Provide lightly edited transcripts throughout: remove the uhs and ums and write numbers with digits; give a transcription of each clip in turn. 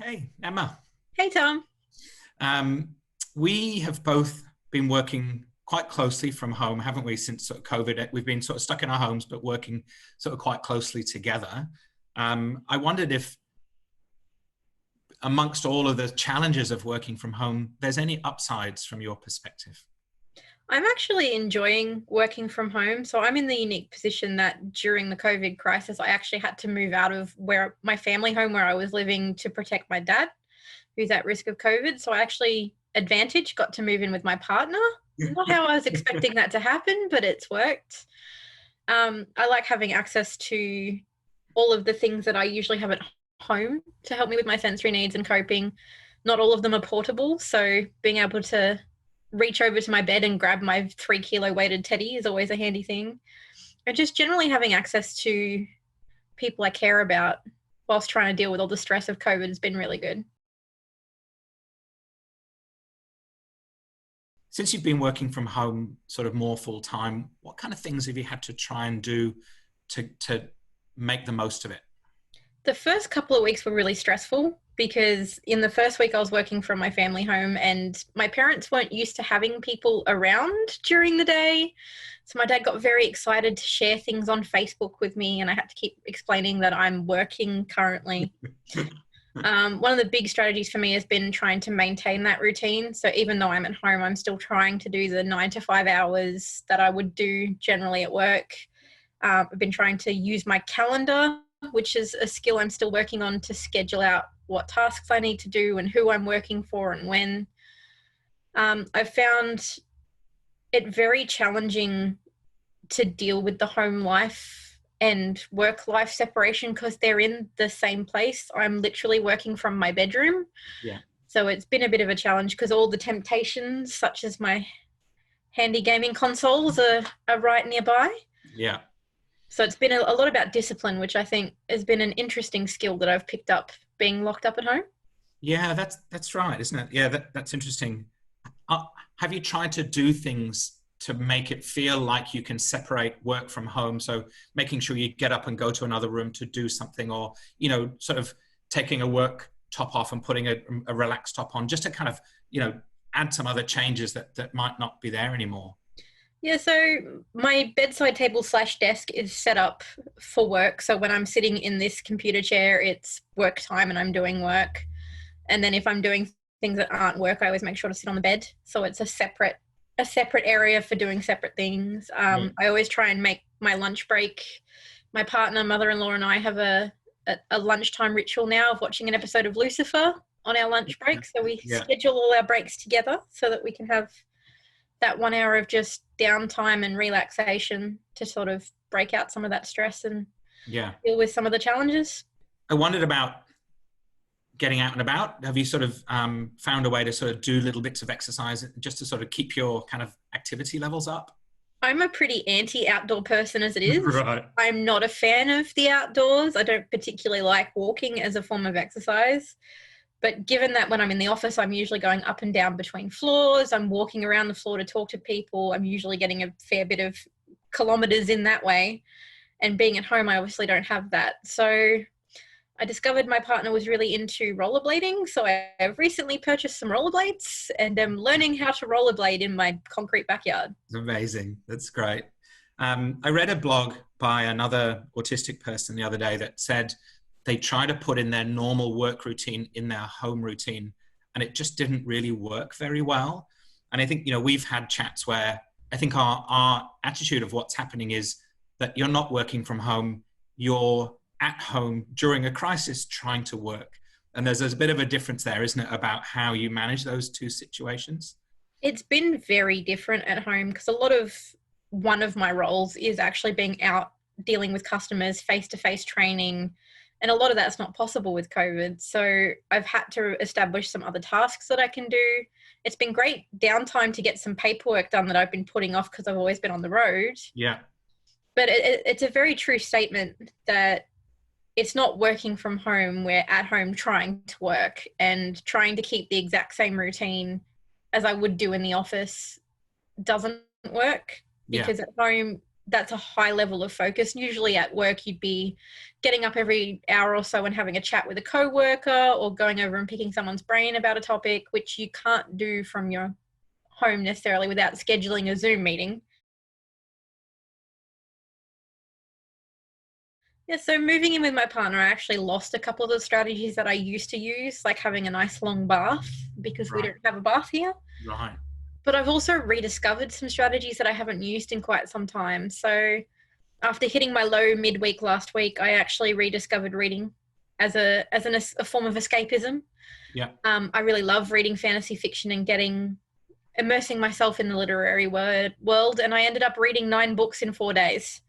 Hey, Emma. Hey, Tom. Um, we have both been working quite closely from home, haven't we, since sort of COVID? We've been sort of stuck in our homes, but working sort of quite closely together. I wondered if, amongst all of the challenges of working from home, there's any upsides from your perspective. I'm actually enjoying working from home. So I'm in the unique position that during the COVID crisis, I actually had to move out of where my family home where I was living to protect my dad, who's at risk of COVID. So I actually got to move in with my partner. Not how I was expecting that to happen, but it's worked. I like having access to all of the things that I usually have at home to help me with my sensory needs and coping. Not all of them are portable, so being able to reach over to my bed and grab my 3 kilo weighted teddy is always a handy thing. And just generally having access to people I care about whilst trying to deal with all the stress of COVID has been really good. Since you've been working from home sort of more full time, what kind of things have you had to try and do to make the most of it? The first couple of weeks were really stressful because in the first week I was working from my family home and my parents weren't used to having people around during the day. So my dad got very excited to share things on Facebook with me, and I had to keep explaining that I'm working currently. One of the big strategies for me has been trying to maintain that routine. So even though I'm at home, I'm still trying to do the 9 to 5 hours that I would do generally at work. I've been trying to use my calendar, which is a skill I'm still working on, to schedule out what tasks I need to do and who I'm working for and when. I've found it very challenging to deal with the home life and work life separation because they're in the same place. I'm literally working from my bedroom. Yeah. So it's been a bit of a challenge because all the temptations, such as my handy gaming consoles, are right nearby. Yeah. So it's been a lot about discipline, which I think has been an interesting skill that I've picked up being locked up at home. Yeah, that's right, isn't it? Yeah, that's interesting. Have you tried to do things to make it feel like you can separate work from home? So making sure you get up and go to another room to do something, or sort of taking a work top off and putting a relaxed top on, just to kind of add some other changes that might not be there anymore. Yeah, so my bedside table slash desk is set up for work. So when I'm sitting in this computer chair, it's work time and I'm doing work. And then if I'm doing things that aren't work, I always make sure to sit on the bed. So it's a separate area for doing separate things. Yeah. I always try and make my lunch break. My partner, mother-in-law, and I have a lunchtime ritual now of watching an episode of Lucifer on our lunch break. So we Yeah. schedule all our breaks together so that we can have that 1 hour of just downtime and relaxation to sort of break out some of that stress and Yeah. deal with some of the challenges. I wondered about getting out and about. Have you sort of found a way to sort of do little bits of exercise just to sort of keep your kind of activity levels up? I'm a pretty anti-outdoor person as it is. Right. I'm not a fan of the outdoors. I don't particularly like walking as a form of exercise. But given that when I'm in the office, I'm usually going up and down between floors, I'm walking around the floor to talk to people, I'm usually getting a fair bit of kilometers in that way. And being at home, I obviously don't have that. So I discovered my partner was really into rollerblading. So I've recently purchased some rollerblades and am learning how to rollerblade in my concrete backyard. It's amazing. That's great. I read a blog by another autistic person the other day that said they try to put in their normal work routine in their home routine, and it just didn't really work very well. And I think, we've had chats where I think our attitude of what's happening is that you're not working from home, you're at home during a crisis trying to work. And there's a bit of a difference there, isn't it, about how you manage those two situations? It's been very different at home because a lot of one of my roles is actually being out dealing with customers, face-to-face training, and a lot of that's not possible with COVID. So I've had to establish some other tasks that I can do. It's been great downtime to get some paperwork done that I've been putting off because I've always been on the road. Yeah. But it's a very true statement that it's not working from home. We're at home trying to work and trying to keep the exact same routine as I would do in the office doesn't work, Yeah. because at home that's a high level of focus. Usually at work, you'd be getting up every hour or so and having a chat with a coworker or going over and picking someone's brain about a topic, which you can't do from your home necessarily without scheduling a Zoom meeting. Yeah, so moving in with my partner, I actually lost a couple of the strategies that I used to use, like having a nice long bath, because we don't have a bath here. Right. But I've also rediscovered some strategies that I haven't used in quite some time. So after hitting my low midweek last week, I actually rediscovered reading as a form of escapism. Yeah. I really love reading fantasy fiction and immersing myself in the literary world. And I ended up reading 9 books in 4 days.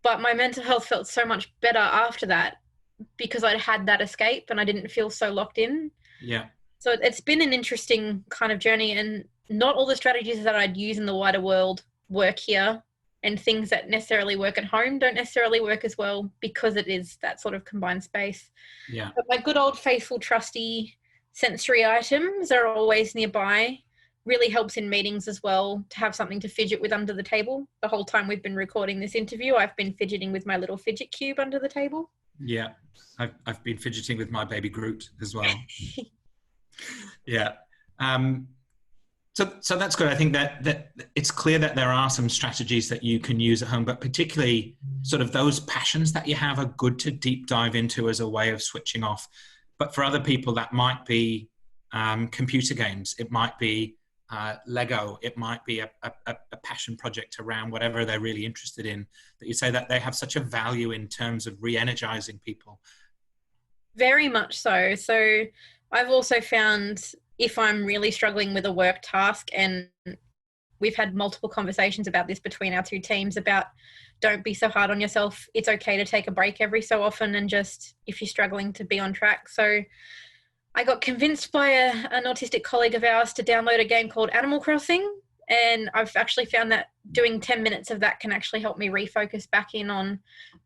But my mental health felt so much better after that because I'd had that escape and I didn't feel so locked in. Yeah. So it's been an interesting kind of journey, and not all the strategies that I'd use in the wider world work here, and things that necessarily work at home don't necessarily work as well because it is that sort of combined space. Yeah. But my good old faithful trusty sensory items are always nearby. Really helps in meetings as well to have something to fidget with under the table. The whole time we've been recording this interview, I've been fidgeting with my little fidget cube under the table. Yeah. I've been fidgeting with my baby Groot as well. Yeah. So that's good. I think that it's clear that there are some strategies that you can use at home, but particularly sort of those passions that you have are good to deep dive into as a way of switching off. But for other people, that might be computer games. It might be Lego. It might be a passion project around whatever they're really interested in, that you say that they have such a value in terms of re-energizing people. Very much so. So I've also found if I'm really struggling with a work task, and we've had multiple conversations about this between our 2 teams about don't be so hard on yourself. It's okay to take a break every so often and just if you're struggling to be on track. So I got convinced by an autistic colleague of ours to download a game called Animal Crossing. And I've actually found that doing 10 minutes of that can actually help me refocus back in on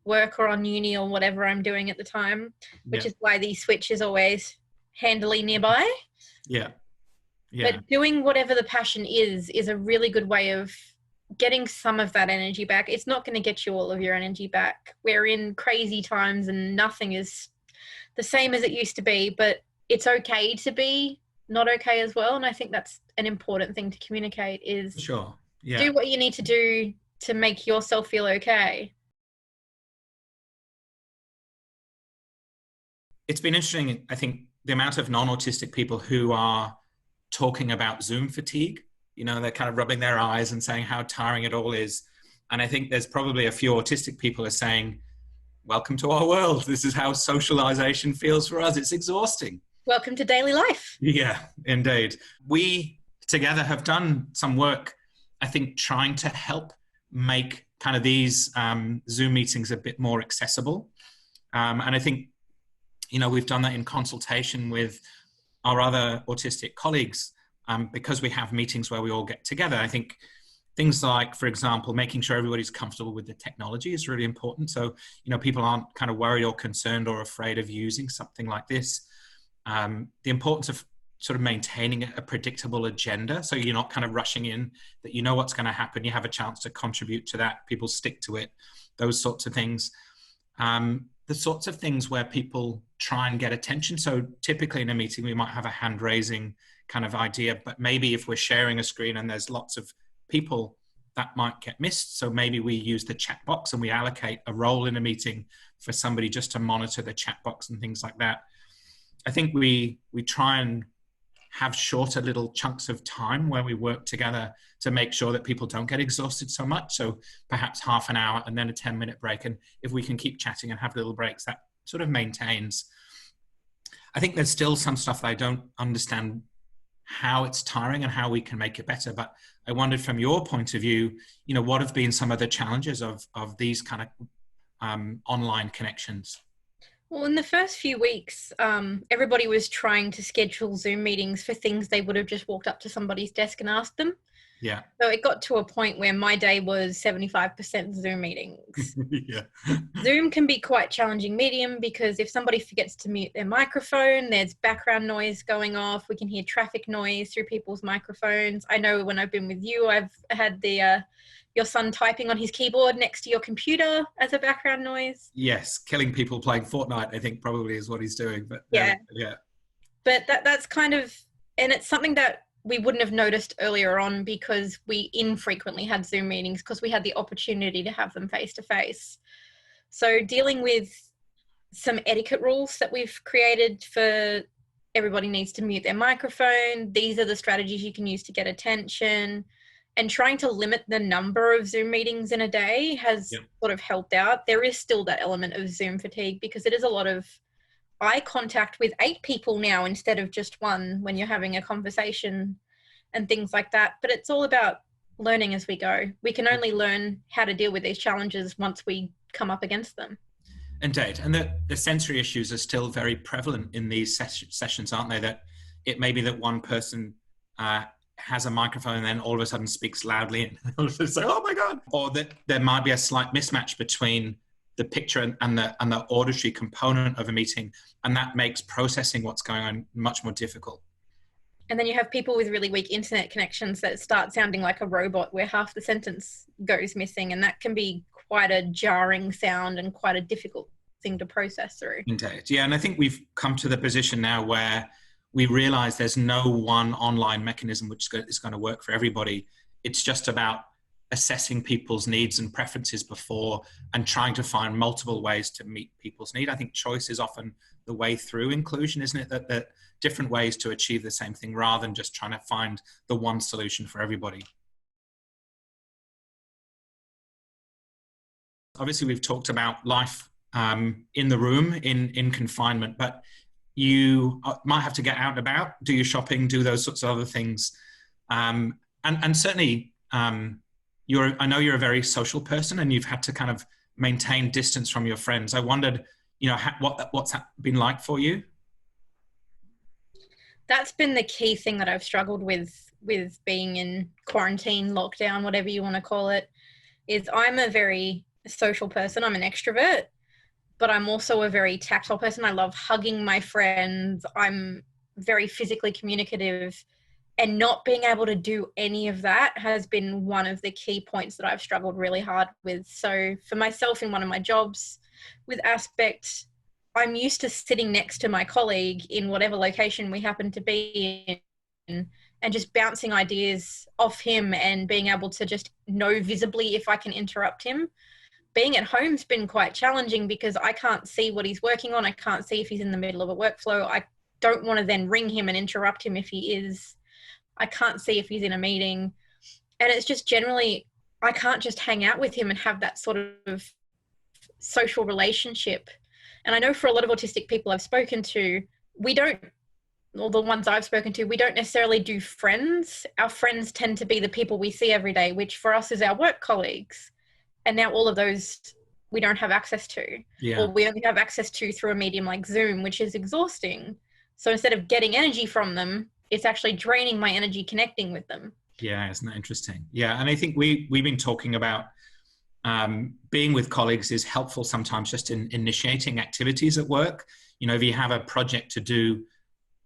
work or on uni or whatever I'm doing at the time, which is why the Switch is always handily nearby. Yeah. Yeah. But doing whatever the passion is a really good way of getting some of that energy back. It's not going to get you all of your energy back. We're in crazy times and nothing is the same as it used to be, but it's okay to be not okay as well. And I think that's an important thing to communicate is Sure. Yeah. do what you need to do to make yourself feel okay. It's been interesting, I think, the amount of non-autistic people who are talking about Zoom fatigue. You know, they're kind of rubbing their eyes and saying how tiring it all is. And I think there's probably a few autistic people are saying, welcome to our world. This is how socialization feels for us. It's exhausting. Welcome to daily life. Yeah, indeed. We together have done some work, I think, trying to help make kind of these Zoom meetings a bit more accessible. And I think, you know, we've done that in consultation with our other autistic colleagues because we have meetings where we all get together. I think things like, for example, making sure everybody's comfortable with the technology is really important. So, you know, people aren't kind of worried or concerned or afraid of using something like this. The importance of sort of maintaining a predictable agenda. So you're not kind of rushing in, that you know what's going to happen. You have a chance to contribute to that. People stick to it, those sorts of things. The sorts of things where people try and get attention. So typically in a meeting, we might have a hand raising kind of idea, but maybe if we're sharing a screen and there's lots of people, that might get missed. So maybe we use the chat box and we allocate a role in a meeting for somebody just to monitor the chat box and things like that. I think we try and have shorter little chunks of time where we work together to make sure that people don't get exhausted so much. So perhaps half an hour and then a 10-minute break. And if we can keep chatting and have little breaks, that sort of maintains. I think there's still some stuff that I don't understand how it's tiring and how we can make it better. But I wondered from your point of view, you know, what have been some of the challenges of these kind of online connections? Well, in the first few weeks, everybody was trying to schedule Zoom meetings for things they would have just walked up to somebody's desk and asked them. Yeah. So it got to a point where my day was 75% Zoom meetings. Yeah. Zoom can be quite challenging medium because if somebody forgets to mute their microphone, there's background noise going off. We can hear traffic noise through people's microphones. I know when I've been with you, I've had the your son typing on his keyboard next to your computer as a background noise. Yes, killing people playing Fortnite, I think probably is what he's doing. But Yeah. Yeah. But that's kind of, and it's something that we wouldn't have noticed earlier on because we infrequently had Zoom meetings because we had the opportunity to have them face to face. So dealing with some etiquette rules that we've created for everybody needs to mute their microphone. These are the strategies you can use to get attention, and trying to limit the number of Zoom meetings in a day has sort of helped out. There is still that element of Zoom fatigue because it is a lot of eye contact with 8 people now instead of just one when you're having a conversation and things like that. But it's all about learning as we go. We can only learn how to deal with these challenges once we come up against them. Indeed. And the sensory issues are still very prevalent in these sessions, aren't they? That it may be that one person has a microphone and then all of a sudden speaks loudly and all of a sudden, oh my God. Or that there might be a slight mismatch between the picture and the auditory component of a meeting, and that makes processing what's going on much more difficult. And then you have people with really weak internet connections that start sounding like a robot where half the sentence goes missing, and that can be quite a jarring sound and quite a difficult thing to process through. Indeed. Yeah, and I think we've come to the position now where we realize there's no one online mechanism which is going to work for everybody. It's just about assessing people's needs and preferences before and trying to find multiple ways to meet people's need. I think choice is often the way through inclusion, isn't it? That different ways to achieve the same thing rather than just trying to find the one solution for everybody. Obviously, we've talked about life in the room, in confinement, but you might have to get out and about, do your shopping, do those sorts of other things. And certainly, I know you're a very social person and you've had to kind of maintain distance from your friends. I wondered, what's that been like for you? That's been the key thing that I've struggled with being in quarantine, lockdown, whatever you want to call it, is I'm a very social person. I'm an extrovert, but I'm also a very tactile person. I love hugging my friends. I'm very physically communicative, and not being able to do any of that has been one of the key points that I've struggled really hard with. So for myself in one of my jobs with Aspect, I'm used to sitting next to my colleague in whatever location we happen to be in and just bouncing ideas off him and being able to just know visibly if I can interrupt him. Being at home's been quite challenging because I can't see what he's working on. I can't see if he's in the middle of a workflow. I don't want to then ring him and interrupt him if he is. I can't see if he's in a meeting. And it's just generally, I can't just hang out with him and have that sort of social relationship. And I know for a lot of autistic people I've spoken to, or the ones I've spoken to, we don't necessarily do friends. Our friends tend to be the people we see every day, which for us is our work colleagues. And now all of those we don't have access to, or we only have access to through a medium like Zoom, which is exhausting. So instead of getting energy from them, it's actually draining my energy connecting with them. Yeah, isn't that interesting? Yeah, and I think we've been talking about being with colleagues is helpful sometimes just in initiating activities at work. If you have a project to do,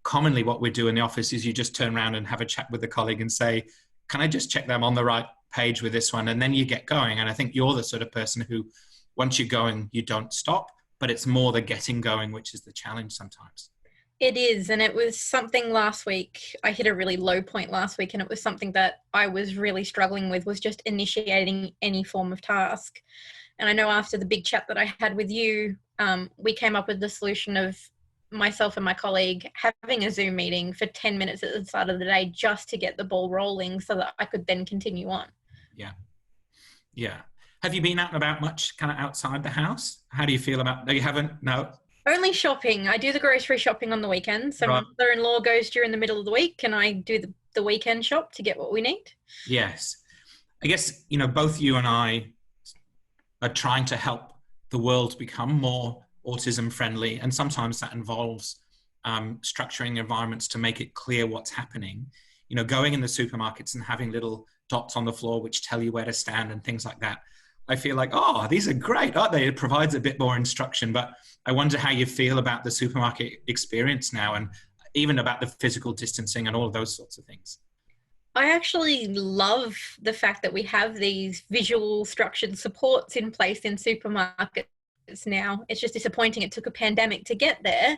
commonly what we do in the office is you just turn around and have a chat with the colleague and say, can I just check them on the right page with this one? And then you get going. And I think you're the sort of person who, once you're going, you don't stop, but it's more the getting going, which is the challenge sometimes. It is. And it was something last week, I hit a really low point last week, and it was something that I was really struggling with, was just initiating any form of task. And I know after the big chat that I had with you, we came up with the solution of myself and my colleague having a Zoom meeting for 10 minutes at the start of the day just to get the ball rolling so that I could then continue on. Yeah. Have you been out and about much kind of outside the house? How do you feel about, no, you haven't? No. Only shopping. I do the grocery shopping on the weekend. So right. My mother-in-law goes during the middle of the week and I do the weekend shop to get what we need. Yes. I guess, both you and I are trying to help the world become more autism friendly. And sometimes that involves structuring environments to make it clear what's happening. Going in the supermarkets and having little dots on the floor which tell you where to stand and things like that. I feel like, these are great, aren't they? It provides a bit more instruction, but I wonder how you feel about the supermarket experience now and even about the physical distancing and all of those sorts of things. I actually love the fact that we have these visual structured supports in place in supermarkets now. It's just disappointing it took a pandemic to get there.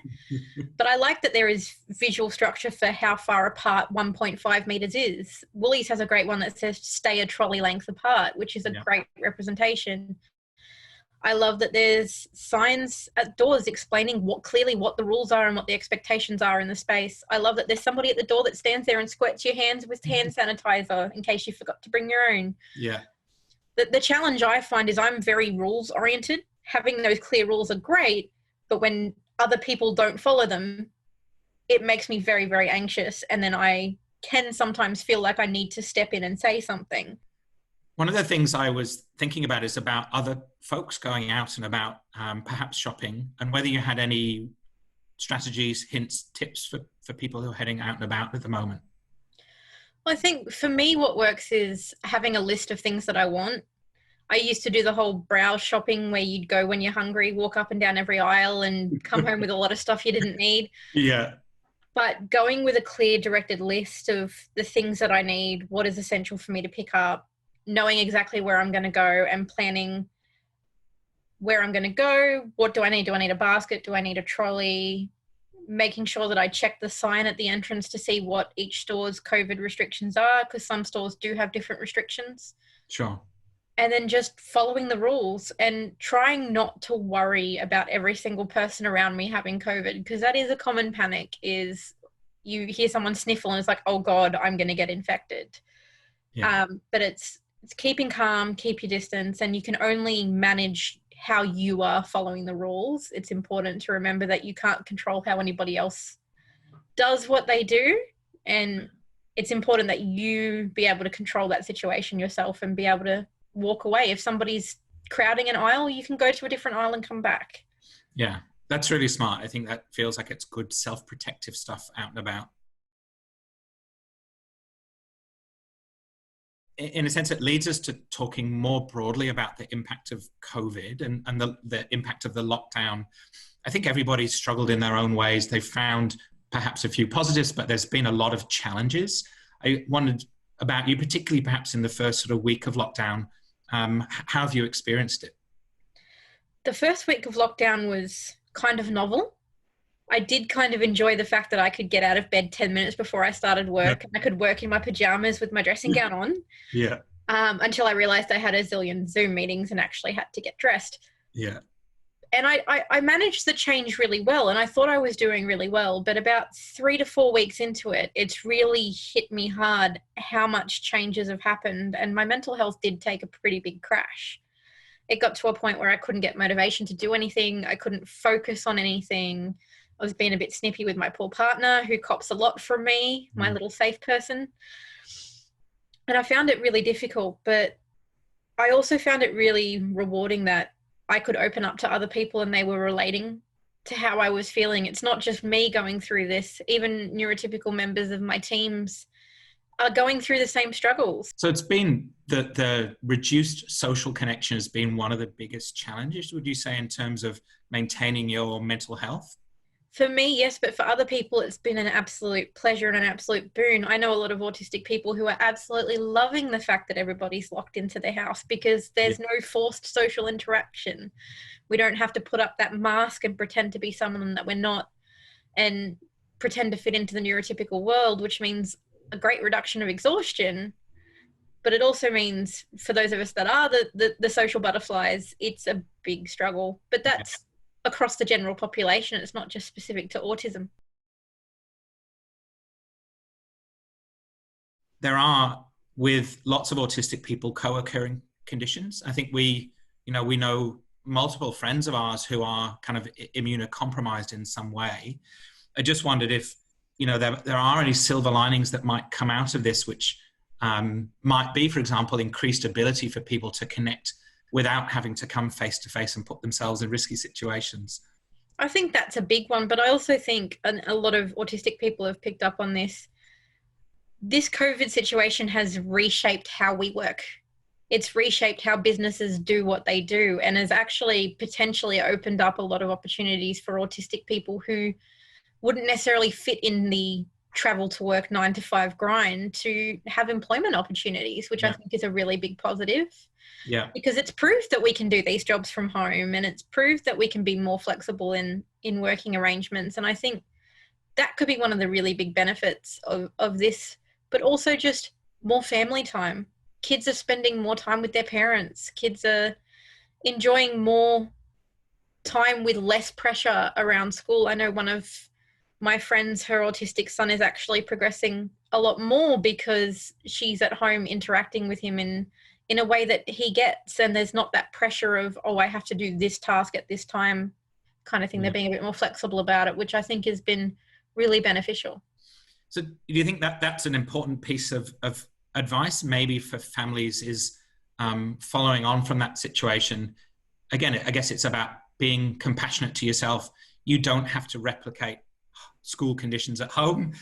But I like that there is visual structure for how far apart 1.5 meters is. Woolies has a great one that says stay a trolley length apart, which is a great representation. I love that there's signs at doors explaining clearly what the rules are and what the expectations are in the space. I love that there's somebody at the door that stands there and squirts your hands with hand sanitizer in case you forgot to bring your own. Yeah. The challenge I find is I'm very rules oriented. Having those clear rules are great, but when other people don't follow them, it makes me very, very anxious. And then I can sometimes feel like I need to step in and say something. One of the things I was thinking about is about other folks going out and about perhaps shopping, and whether you had any strategies, hints, tips for people who are heading out and about at the moment. Well, I think for me, what works is having a list of things that I want. I used to do the whole browse shopping where you'd go when you're hungry, walk up and down every aisle and come home with a lot of stuff you didn't need. Yeah. But going with a clear, directed list of the things that I need, what is essential for me to pick up, knowing exactly where I'm going to go and planning where I'm going to go. What do I need? Do I need a basket? Do I need a trolley? Making sure that I check the sign at the entrance to see what each store's COVID restrictions are, because some stores do have different restrictions. Sure. And then just following the rules and trying not to worry about every single person around me having COVID, because that is a common panic, is you hear someone sniffle and it's like, oh God, I'm going to get infected. Yeah. But it's keeping calm, keep your distance, and you can only manage how you are following the rules. It's important to remember that you can't control how anybody else does what they do. And it's important that you be able to control that situation yourself and be able to walk away. If somebody's crowding an aisle, you can go to a different aisle and come back. Yeah, that's really smart. I think that feels like it's good self-protective stuff out and about. In a sense, it leads us to talking more broadly about the impact of COVID and the impact of the lockdown. I think everybody's struggled in their own ways. They've found perhaps a few positives, but there's been a lot of challenges. I wondered about you, particularly perhaps in the first sort of week of lockdown. How have you experienced it? The first week of lockdown was kind of novel. I did kind of enjoy the fact that I could get out of bed 10 minutes before I started work. And I could work in my pajamas with my dressing gown on. Yeah. Until I realized I had a zillion Zoom meetings and actually had to get dressed. Yeah. And I managed the change really well, and I thought I was doing really well. But about 3 to 4 weeks into it, it's really hit me hard how much changes have happened. And my mental health did take a pretty big crash. It got to a point where I couldn't get motivation to do anything. I couldn't focus on anything. I was being a bit snippy with my poor partner, who cops a lot from me, my little safe person. And I found it really difficult, but I also found it really rewarding that I could open up to other people and they were relating to how I was feeling. It's not just me going through this. Even neurotypical members of my teams are going through the same struggles. So it's been the reduced social connection has been one of the biggest challenges, would you say, in terms of maintaining your mental health? For me, yes, but for other people, it's been an absolute pleasure and an absolute boon. I know a lot of autistic people who are absolutely loving the fact that everybody's locked into their house because there's no forced social interaction. We don't have to put up that mask and pretend to be someone that we're not and pretend to fit into the neurotypical world, which means a great reduction of exhaustion. But it also means for those of us that are the social butterflies, it's a big struggle. But that's across the general population. It's not just specific to autism. There are, with lots of autistic people, co-occurring conditions. I think we know multiple friends of ours who are kind of immunocompromised in some way. I just wondered if, there are any silver linings that might come out of this, which might be, for example, increased ability for people to connect without having to come face to face and put themselves in risky situations. I think that's a big one, but I also think a lot of autistic people have picked up on this. This COVID situation has reshaped how we work. It's reshaped how businesses do what they do, and has actually potentially opened up a lot of opportunities for autistic people who wouldn't necessarily fit in the travel to work 9 to 5 grind to have employment opportunities, which I think is a really big positive. Yeah. Because it's proved that we can do these jobs from home, and it's proved that we can be more flexible in working arrangements. And I think that could be one of the really big benefits of this, but also just more family time. Kids are spending more time with their parents. Kids are enjoying more time with less pressure around school. I know one of my friends, her autistic son is actually progressing a lot more because she's at home interacting with him in a way that he gets, and there's not that pressure of, oh, I have to do this task at this time kind of thing. They're being a bit more flexible about it, which I think has been really beneficial. So do you think that that's an important piece of advice maybe for families, is following on from that situation? Again, I guess it's about being compassionate to yourself. You don't have to replicate school conditions at home.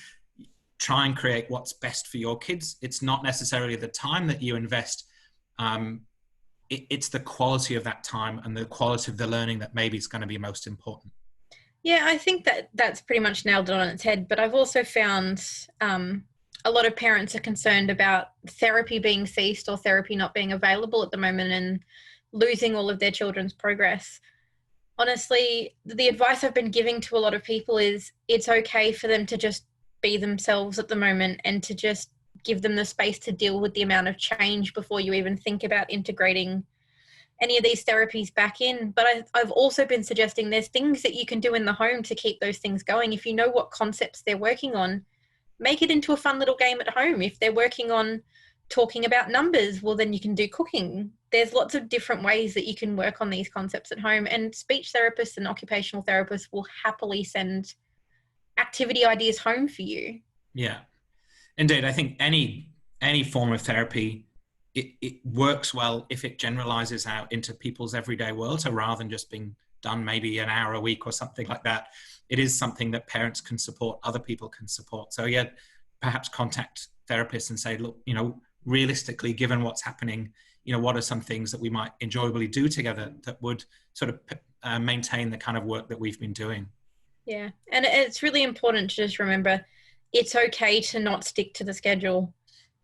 Try and create what's best for your kids. It's not necessarily the time that you invest. It's the quality of that time and the quality of the learning that maybe is going to be most important. Yeah, I think that's pretty much nailed it on its head. But I've also found a lot of parents are concerned about therapy being ceased or therapy not being available at the moment and losing all of their children's progress. Honestly, the advice I've been giving to a lot of people is it's okay for them to just be themselves at the moment and to just give them the space to deal with the amount of change before you even think about integrating any of these therapies back in. But I've also been suggesting there's things that you can do in the home to keep those things going. If you know what concepts they're working on, make it into a fun little game at home. If they're working on talking about numbers, well, then you can do cooking. There's lots of different ways that you can work on these concepts at home, and speech therapists and occupational therapists will happily send activity ideas home for you. Yeah, indeed. I think any form of therapy, it works well if it generalizes out into people's everyday world. So rather than just being done maybe an hour a week or something like that, it is something that parents can support, other people can support. So yeah, perhaps contact therapists and say, look, realistically, given what's happening, what are some things that we might enjoyably do together that would sort of maintain the kind of work that we've been doing. Yeah, and it's really important to just remember it's okay to not stick to the schedule.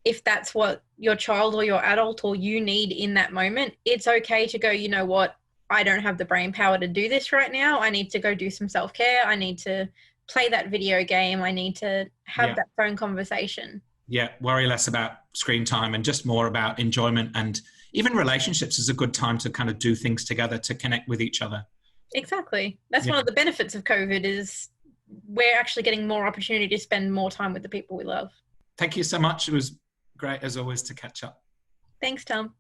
If that's what your child or your adult or you need in that moment, it's okay to go, you know what, I don't have the brain power to do this right now. I need to go do some self-care. I need to play that video game. I need to have that phone conversation. Yeah, worry less about screen time and just more about enjoyment, and even relationships is a good time to kind of do things together to connect with each other. Exactly. That's one of the benefits of COVID is we're actually getting more opportunity to spend more time with the people we love. Thank you so much. It was great as always to catch up. Thanks, Tom.